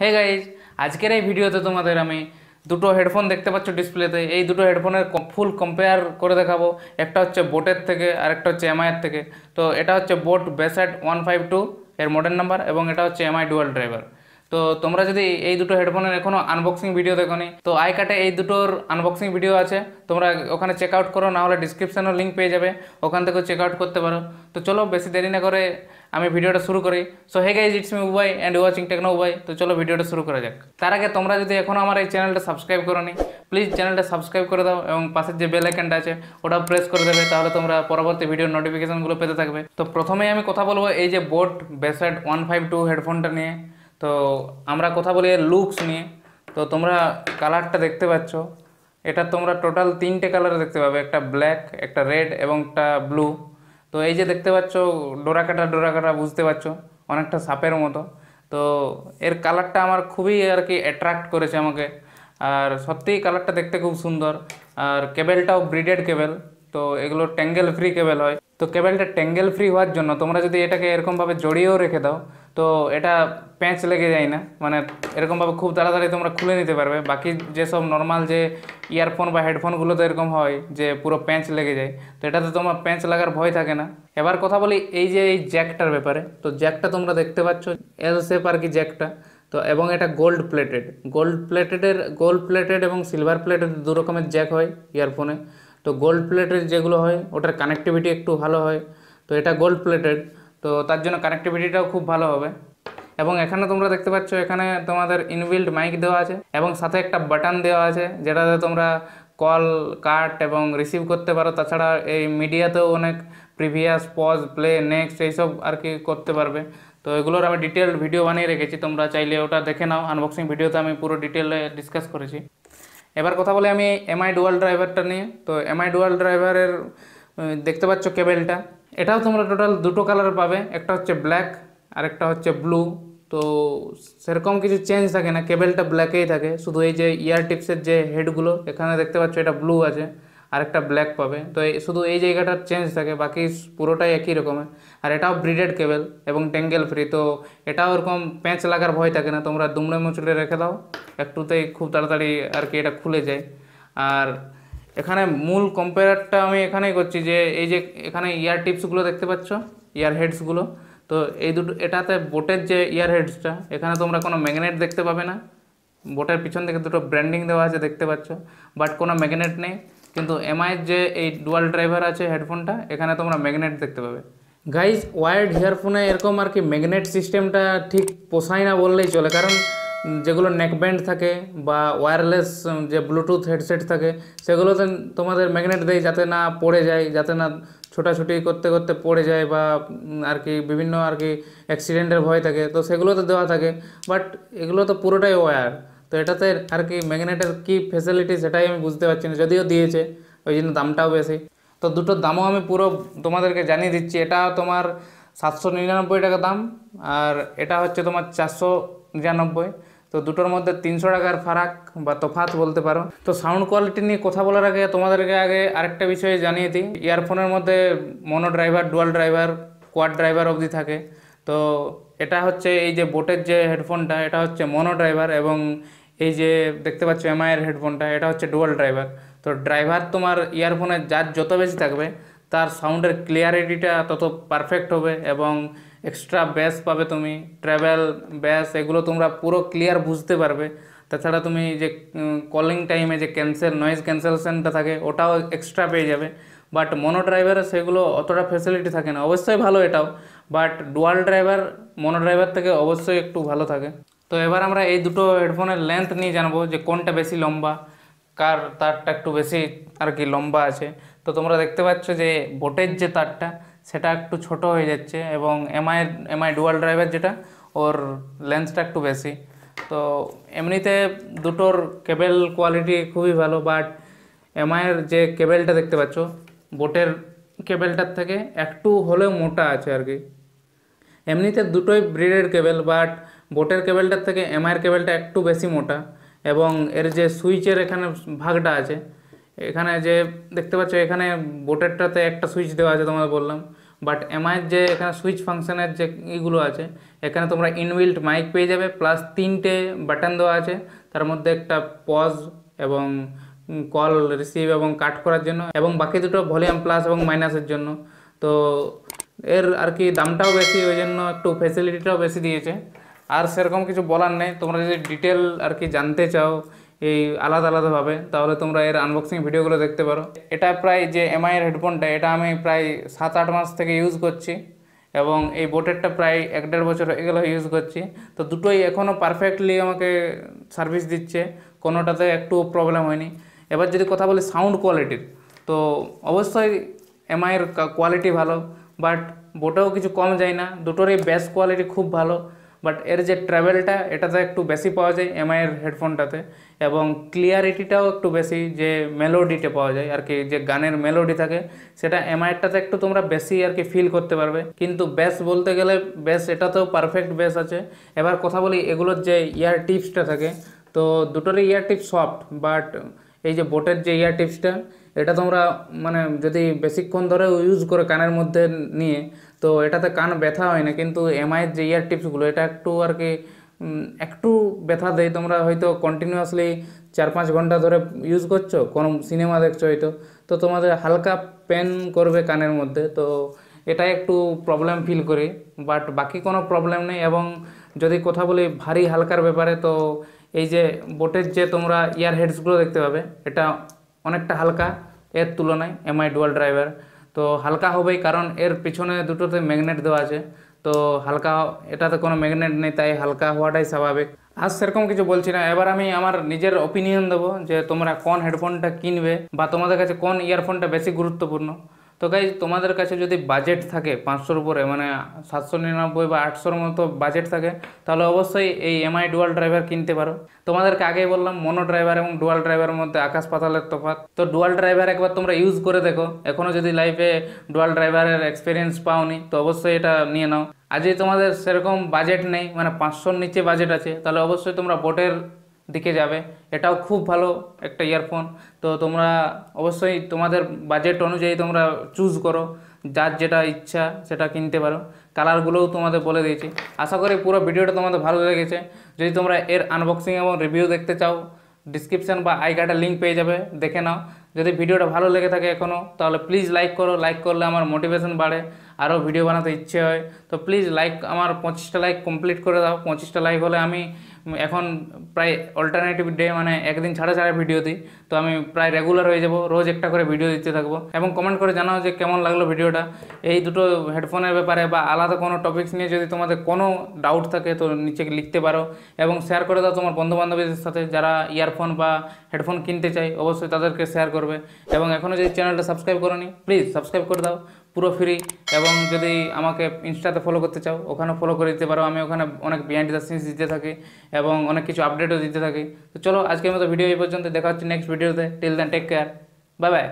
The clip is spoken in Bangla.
হে গাইজ, আজকের এই ভিডিওতে তোমাদের আমি দুটো হেডফোন দেখতে পাচ্ছ ডিসপ্লেতে। এই দুটো হেডফোনের ফুল কম্পেয়ার করে দেখাবো। একটা হচ্ছে বোটের থেকে আর একটা হচ্ছে এমআইয়ের থেকে। তো এটা হচ্ছে বোট বেসেট 152 এর মডেল নাম্বার এবং এটা হচ্ছে এমআই ডুয়াল ড্রাইভার। তো তোমরা যদি এই দুটো হেডফোনের এখনও আনবক্সিং ভিডিও দেখোনি তো আই কাটে এই দুটোর আনবক্সিং ভিডিও আছে, তোমরা ওখানে চেক আউট করো, না হলে ডিসক্রিপশানেও লিঙ্ক পেয়ে যাবে, ওখান থেকেও চেক আউট করতে পারো। তো চলো বেশি দেরি না করে আমি ভিডিওটা শুরু করি। So hey guys, it's me Bubai and watching techno Bubai. তো চলো ভিডিওটা শুরু করা যাক। তার আগে তোমরা যদি এখনও আমার এই চ্যানেলটা সাবস্ক্রাইব করোনি, প্লিজ চ্যানেলটা সাবস্ক্রাইব করে দাও এবং পাশের যে বেল আইকনটা আছে ওটা প্রেস করে দেবে, তাহলে তোমরা পরবর্তী ভিডিওর নোটিফিকেশনগুলো পেতে থাকবে। তো প্রথমেই আমি কথা বলবো এই যে বোট বেসেট 152 হেডফোনটা নিয়ে। তো আমরা কথা বলি এর লুকস নিয়ে। তো তোমরা কালারটা দেখতে পাচ্ছ, এটা তোমরা টোটাল তিনটে কালারে দেখতে পাবে, একটা ব্ল্যাক, একটা রেড এবং একটা ব্লু। তো এই যে দেখতে পাচ্ছ ডোরা কাটা বুঝতে পারছো, অনেকটা সাপের মতো। তো এর কালারটা আমার খুবই আর কি অ্যাট্রাক্ট করেছে আমাকে, আর সত্যিই কালারটা দেখতে খুব সুন্দর। আর কেবেলটাও ব্রিডেড কেবেল, তো এগুলো ট্যাঙ্গেল ফ্রি কেবেল হয়। তো কেবেলটা ট্যাঙ্গেল ফ্রি হওয়ার জন্য তোমরা যদি এটাকে এরকমভাবে জড়িয়েও রেখে দাও তো এটা প্যাঁচ লেগে যায় না, মানে এরকমভাবে খুব তাড়াতাড়ি তোমরা খুলে নিতে পারবে। বাকি যেসব নর্মাল যে ইয়ারফোন বা হেডফোনগুলো তো এরকম হয় যে পুরো প্যাঁচ লেগে যায়, তো এটাতে তোমার প্যাঁচ লাগার ভয় থাকে না। এবার কথা বলি এই যে এই জ্যাকটার ব্যাপারে। তো জ্যাকটা তোমরা দেখতে পাচ্ছ এল শেপ আর কি জ্যাকটা। তো এবং এটা গোল্ড প্লেটেড এবং সিলভার প্লেটেড দু রকমের জ্যাক হয় ইয়ারফোনে। তো গোল্ড প্লেটেড যেগুলো হয় ওটার কানেক্টিভিটি একটু ভালো হয়, তো এটা গোল্ড প্লেটেড, তো তার জন্য কানেক্টিভিটিটাও খুব ভালো হবে। এবং এখানে তোমরা দেখতে পাচ্ছ এখানে তোমাদের ইনবিল্ট মাইক দেওয়া আছে এবং সাথে একটা বাটন দেওয়া আছে যেটাতে তোমরা কল কাট এবং রিসিভ করতে পারো। তাছাড়া এই মিডিয়াতেও অনেক প্রিভিয়াস, পজ, প্লে, নেক্সট এইসব আর কি করতে পারবে। তো এগুলোর আমি ডিটেলড ভিডিও বানিয়ে রেখেছি, তোমরা চাইলে ওটা দেখে নাও। আনবক্সিং ভিডিওতে আমি পুরো ডিটেলে ডিসকাস করেছি। এবার কথা বলি আমি এমআই ডুয়াল ড্রাইভারটা নিয়ে। তো এমআই ডুয়াল ড্রাইভারের দেখতে পাচ্ছ কেবেলটা, এটাও তোমরা টোটাল দুটো কালার পাবে, একটা হচ্ছে ব্ল্যাক আর একটা হচ্ছে ব্লু। তো সেরকম কিছু চেঞ্জ থাকে না, কেবেলটা ব্ল্যাকেই থাকে, শুধু এই যে ইয়ার টিপসের যে হেডগুলো এখানে দেখতে পাচ্ছ এটা ব্লু আছে আর একটা ব্ল্যাক পাবে। তো শুধু এই জায়গাটার চেঞ্জ থাকে, বাকি পুরোটাই একই রকমের। আর এটাও ব্রিডেড কেবেল এবং ট্যাঙ্গেল ফ্রি, তো এটাও ওরকম প্যাঁচ লাগার ভয় থাকে না, তোমরা দুমড়ে মুচড়ে রেখে দাও, একটুতেই খুব তাড়াতাড়ি আর কি এটা খুলে যায়। আর এখানে মূল কম্পেয়ারটা আমি এখানেই করছি যে এই যে এখানে ইয়ার টিপসগুলো দেখতে পাচ্ছ, ইয়ার হেডসগুলো। তো এই দুটো, এটাতে বোটের যে ইয়ার হেডসটা, এখানে তোমরা কোনো ম্যাগনেট দেখতে পাবে না। বোটের পিছন থেকে দুটো ব্র্যান্ডিং দেওয়া আছে দেখতে পাচ্ছ, বাট কোনো ম্যাগনেট নেই। কিন্তু এমআইয়ের যে এই ডুয়াল ড্রাইভার আছে হেডফোনটা, এখানে তোমরা ম্যাগনেট দেখতে পাবে। গাইজ, ওয়ার্ড ইয়ারফোনে এরকম আর কি ম্যাগনেট সিস্টেমটা ঠিক পোষায় না বললেই চলে, কারণ যেগুলো নেকব্যান্ড থাকে বা ওয়্যারলেস যে ব্লুটুথ হেডসেট থাকে সেগুলোতে তোমাদের ম্যাগনেট দেয় যাতে না পড়ে যায়, যাতে না ছোটাছুটি করতে করতে পড়ে যায় বা আর কি বিভিন্ন আর কি অ্যাক্সিডেন্টের ভয় থাকে, তো সেগুলোতে দেওয়া থাকে। বাট এগুলো তো পুরোটাই ওয়্যার, তো এটাতে আর কি ম্যাগনেটের কী ফেসিলিটি সেটাই আমি বুঝতে পারছি না, যদিও দিয়েছে ওই জন্য দামটাও বেশি। তো দুটোর দামও আমি পুরো তোমাদেরকে জানিয়ে দিচ্ছি। এটা তোমার 799 টাকা দাম, আর এটা হচ্ছে তোমার 499। তো দুটোর মধ্যে 300 টাকার ফারাক বা তফাৎ বলতে পারো। তো সাউন্ড কোয়ালিটি নিয়ে কথা বলার আগে তোমাদেরকে আগে আরেকটা বিষয় জানিয়ে দিই। ইয়ারফোনের মধ্যে mono driver, dual driver, quad driver অবধি থাকে। তো এটা হচ্ছে এই যে বোটের যে হেডফোনটা এটা হচ্ছে মনো ড্রাইভার, এবং এই যে দেখতে পাচ্ছ এমআইয়ের হেডফোনটা এটা হচ্ছে ডুয়াল ড্রাইভার। তো ড্রাইভার তোমার ইয়ারফোনের যার যত বেশি থাকবে তার সাউন্ডের ক্লিয়ারিটিটা তত পারফেক্ট হবে এবং এক্সট্রা ব্যাস পাবে তুমি, ট্র্যাভেল ব্যাস এগুলো তোমরা পুরো ক্লিয়ার বুঝতে পারবে। তাছাড়া তুমি যে কলিং টাইমে যে নয়েজ ক্যান্সেলেশনটা থাকে ওটাও এক্সট্রা পেয়ে যাবে। বাট মনো ড্রাইভারে সেগুলো অতটা ফ্যাসিলিটি থাকে না, অবশ্যই ভালো এটাও, but dual driver mono driver থেকে অবশ্যই একটু ভালো থাকে। তো এবার আমরা এই দুটো হেডফোনের লেন্থ নিয়ে জানবো যে কোনটা বেশি লম্বা, কার তারটা একটু বেশি আর কি লম্বা আছে। তো তোমরা দেখতে পাচ্ছ যে বোটের যে তারটা সেটা একটু ছোট হয়ে যাচ্ছে এবং এমআই ডুয়াল ড্রাইভার যেটা ওর লেন্থটা একটু বেশি। তো এমনিতে দুটোর কেবেল কোয়ালিটি খুবই ভালো, বাট এমআইয়ের যে কেবেলটা দেখতে পাচ্ছ বোটের কেবেলটার থেকে একটু হলেও মোটা আছে আর কি। এমনিতে দুটোই ব্রিডের কেবেল, বাট বোটের কেবেলটার থেকে এমআইয়ের কেবেলটা একটু বেশি মোটা। এবং এর যে সুইচের এখানে ভাগটা আছে, এখানে যে দেখতে পাচ্ছ এখানে বোটেরটাতে একটা সুইচ দেওয়া আছে তোমাদের বললাম, বাট এমআইয়ের যে এখানে সুইচ ফাংশনের যে ইগুলো আছে, এখানে তোমরা ইনবিল্ট মাইক পেয়ে যাবে, প্লাস 3টে বাটন দেওয়া আছে, তার মধ্যে একটা পজ এবং কল রিসিভ এবং কাট করার জন্য, এবং বাকি দুটো ভলিউম প্লাস এবং মাইনাসের জন্য। তো এর আর কি দামটাও বেশি, ওই জন্য একটু ফ্যাসিলিটিটাও বেশি দিয়েছে। আর সেরকম কিছু বলার নেই, তোমরা যদি ডিটেল আর কি জানতে চাও এই আলাদা আলাদাভাবে, তাহলে তোমরা এর আনবক্সিং ভিডিওগুলো দেখতে পারো। এটা প্রায় যে এমআইয়ের হেডফোনটা, এটা আমি প্রায় 7-8 মাস থেকে ইউজ করছি, এবং এই বোটেরটা প্রায় 1-1.5 বছর হয়ে গেল ইউজ করছি। তো দুটোই এখনও পারফেক্টলি আমাকে সার্ভিস দিচ্ছে, কোনোটাতে একটু প্রবলেম হয়নি। এবার যদি কথা বলি সাউন্ড কোয়ালিটির, তো অবশ্যই এমআইয়ের কোয়ালিটি ভালো, বাট বোটেও কিছু কম যায় না, দুটোরই বেস কোয়ালিটি খুব ভালো। বাট এর যে ট্রাভেলটা, এটাতে একটু বেশি পাওয়া যায় এমআইয়ের হেডফোনটাতে, এবং ক্লিয়ারিটিটাও একটু বেশি, যে মেলোডিটা পাওয়া যায় আর কি, যে গানের মেলোডি থাকে, সেটা এমআইয়েরটাতে একটু তোমরা বেশি আর কি ফিল করতে পারবে। কিন্তু বেস বলতে গেলে বেস এটাতেও পারফেক্ট বেস আছে। এবার কথা বলি এগুলোর যে ইয়ার টিপসটা থাকে, তো দুটোরই ইয়ার টিপস সফট, বাট এই যে বোটের যে ইয়ার টিপসটা, এটা তোমরা মানে যদি বেশিক্ষণ ধরে ইউজ করে কানের মধ্যে নিয়ে, তো এটাতে কান ব্যথা হয় না। কিন্তু এমআইয়ের যে ইয়ার টিপসগুলো, এটা একটু আর কি একটু ব্যথা দেয়। তোমরা হয়তো কন্টিনিউয়াসলি 4-5 ঘন্টা ধরে ইউজ করছো, কোনো সিনেমা দেখছো হয়তো, তো তোমাদের হালকা পেন করবে কানের মধ্যে, তো এটা একটু প্রবলেম ফিল করি। বাট বাকি কোনো প্রবলেম নেই। এবং যদি কথা বলি ভারী হালকার ব্যাপারে, তো এই যে বোটের যে তোমরা ইয়ার হেডসগুলো দেখতে পাবে, এটা অনেকটা হালকা এর তুলনায় এমআই ডুয়াল ড্রাইভার। তো হালকা হবেই, কারণ এর পিছনে দুটোতে ম্যাগনেট দেওয়া আছে, তো হালকা, এটাতে কোনো ম্যাগনেট নেই, তাই হালকা হওয়াটাই স্বাভাবিক। আর সেরকম কিছু বলছি না, এবার আমি আমার নিজের অপিনিয়ন দেবো যে তোমরা কোন হেডফোনটা কিনবে, বা তোমাদের কাছে কোন ইয়ারফোনটা বেশি গুরুত্বপূর্ণ। তো গাইজ, তোমাদের কাছে যদি বাজেট থাকে 500-র উপরে, মানে 799 বা 800-র মতো বাজেট থাকে, তাহলে অবশ্যই এই এমআই ডুয়াল ড্রাইভার কিনতে পারো। তোমাদেরকে আগেই বললাম, মনো ড্রাইভার এবং ডুয়াল ড্রাইভারের মধ্যে আকাশ পাতালের তফাৎ। তো ডুয়াল ড্রাইভার একবার তোমরা ইউজ করে দেখো, এখনও যদি লাইফে ডুয়াল ড্রাইভারের এক্সপিরিয়েন্স পাওনি, তো অবশ্যই এটা নিয়ে নাও। আর যদি তোমাদের সেরকম বাজেট নেই, মানে 500-র নিচে বাজেট আছে, তাহলে অবশ্যই তোমরা বোটের দিকে যাবে, এটাও খুব ভালো একটা ইয়ারফোন। তো তোমরা অবশ্যই তোমাদের বাজেট অনুযায়ী তোমরা চুজ করো, যার যেটা ইচ্ছা সেটা কিনতে পারো। কালারগুলোও তোমাদের বলে দিয়েছি। আশা করি পুরো ভিডিওটা তোমাদের ভালো লেগেছে। যদি তোমরা এর আনবক্সিং এবং রিভিউ দেখতে চাও, ডিসক্রিপশান বা আই কার্ডে লিঙ্ক পেয়ে যাবে, দেখে নাও। যদি ভিডিওটা ভালো লেগে থাকে এখনও, তাহলে প্লিজ লাইক করো। লাইক করলে আমার মোটিভেশন বাড়ে, আরও ভিডিও বানাতে ইচ্ছে হয়। তো প্লিজ লাইক, আমার 25টা লাইক কমপ্লিট করে দাও। 25টা লাইক হলে আমি এখন প্রায় অল্টারনেটিভ ডে, মানে একদিন ছাড়া ছাড়া ভিডিও দিই, তো আমি প্রায় রেগুলার হয়ে যাব, রোজ একটা করে ভিডিও দিতে থাকবো। এবং কমেন্ট করে জানাও যে কেমন লাগলো ভিডিওটা। এই দুটো হেডফোনের ব্যাপারে বা আলাদা কোনো টপিকস নিয়ে যদি তোমাদের কোনো ডাউট থাকে, তো নিচে লিখতে পারো, এবং শেয়ার করে দাও তোমার বন্ধুবান্ধবীদের সাথে, যারা ইয়ারফোন বা হেডফোন কিনতে চাই, অবশ্যই তাদেরকে শেয়ার করবে। এবং এখনও যদি চ্যানেলটা সাবস্ক্রাইব করোনি, প্লিজ সাবস্ক্রাইব করে দাও, পুরো ফ্রি। এবং যদি আমাকে ইনস্টাতে ফলো করতে চাও, ওখানেও ফলো করে দিতে পারো। আমি ওখানে অনেক বিহাইন্ড দ্য সিনস দিতে থাকি, এবং অনেক কিছু আপডেটও দিতে থাকি। তো চলো, আজকের মতো ভিডিও এই পর্যন্ত, দেখা হচ্ছে নেক্সট ভিডিওতে। Till then, take care, bye by.